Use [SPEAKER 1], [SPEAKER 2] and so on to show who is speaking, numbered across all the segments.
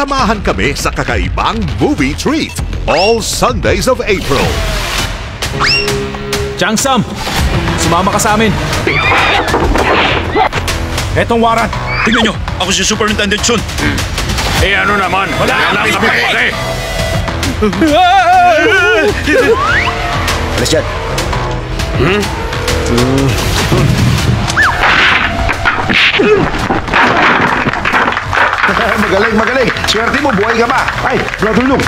[SPEAKER 1] Samahan kami sa kakaibang movie treat all Sundays of April.
[SPEAKER 2] Changsam, sumama ka sa amin.
[SPEAKER 3] Etong warrant.
[SPEAKER 4] Tingnan nyo, ako si Superintendent Chun.
[SPEAKER 3] Eh ano naman? Wala kami pake.
[SPEAKER 5] Alas dyan. Magaling. Swerte mo, buhay ka pa. Ay, Brother Long.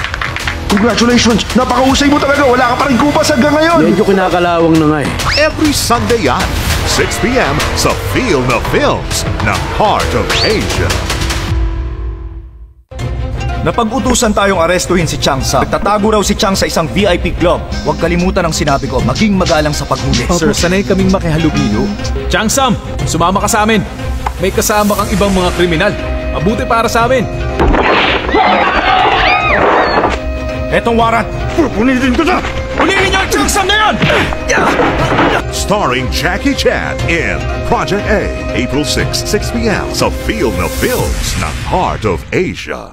[SPEAKER 5] Congratulations! Napakahusay mo talaga! Wala ka pa rin kupas hanggang ngayon!
[SPEAKER 6] Medyo kinakalawang na nga eh.
[SPEAKER 1] Every Sunday yan, 6 p.m. sa Feel the Films ng Heart of Asia.
[SPEAKER 3] Napag-utusan tayong arestuhin si Changsam. Nagtatago raw si Chang sa isang VIP club. Huwag kalimutan ang sinabi ko, maging magalang sa paghuli.
[SPEAKER 2] Sir, sanay kaming makihalubilo. Changsam, sumama ka sa amin. May kasama kang ibang mga kriminal. Mabuti para sa amin.
[SPEAKER 3] Etong warrant. Punitin ko na! Punitin niyo ang Changsam na yan!
[SPEAKER 1] Starring Jackie Chan in Project A, April 6, 6 p.m. sa Feel the Films ng Heart of Asia.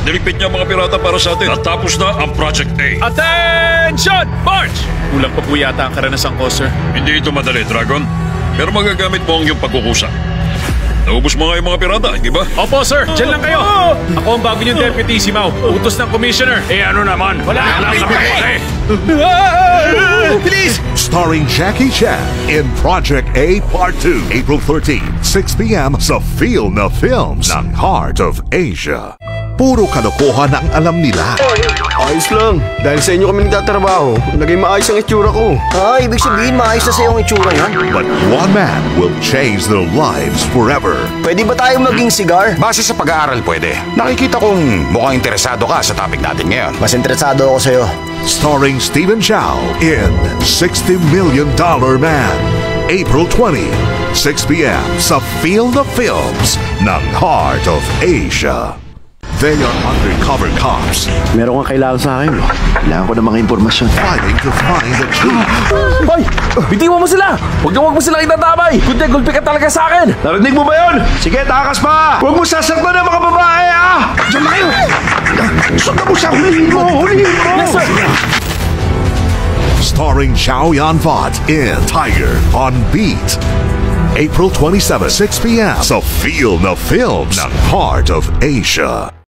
[SPEAKER 4] Niligpit niya ang mga pirata para sa atin. Natapos na ang Project A.
[SPEAKER 2] Attention! March! Kulang pa po yata ang karanasan ko, sir.
[SPEAKER 4] Hindi ito madali, Dragon. Pero magagamit mo ang iyong pagkukusa. Naubos mo nga yung mga pirata, hindi ba?
[SPEAKER 2] Opo, sir. Diyan lang kayo. Ako ang bago niyong deputy, si Mau. Utos ng commissioner.
[SPEAKER 3] Eh ano naman? Wala kami pake.
[SPEAKER 2] Please!
[SPEAKER 1] Starring Jackie Chan in Project A Part 2, April 13, 6 p.m. sa Feel the Films ng Heart of Asia. Puro kalokohan ang alam nila.
[SPEAKER 5] Ayos lang. Dahil sa inyo kami nagtatrabaho, naging maayos ang itsura ko.
[SPEAKER 7] Ibig sabihin maayos na sa'yo ang itsura yan.
[SPEAKER 1] But one man will change their lives forever.
[SPEAKER 7] Pwede ba tayo maging sigar?
[SPEAKER 8] Base sa pag-aaral pwede. Nakikita kong mukhang interesado ka sa topic natin ngayon.
[SPEAKER 7] Mas interesado ako sa'yo.
[SPEAKER 1] Starring Stephen Chow in $60 Million Man. April 20, 6 p.m. sa Feel the Films ng Heart of Asia. They are undercover cops
[SPEAKER 6] Meron kang kailangan sa akin.
[SPEAKER 5] Kailangan ko ng mga impormasyon.
[SPEAKER 1] fighting to find the truth.
[SPEAKER 6] Hoy! Bitiwan mo sila! Huwag mo silang itatabay! Gulpi ka talaga sa akin!
[SPEAKER 5] Narinig mo ba yun? Sige, takas pa! Huwag mo sasaktan ng mga babae, ah! Diyan na kayo! Sundan mo siya! Hulihin mo!
[SPEAKER 6] Yes, sir!
[SPEAKER 1] Starring Chow Yun-fat in Tiger on Beat. April 27, 6 p.m. sa Feel the Films ng Heart of Asia.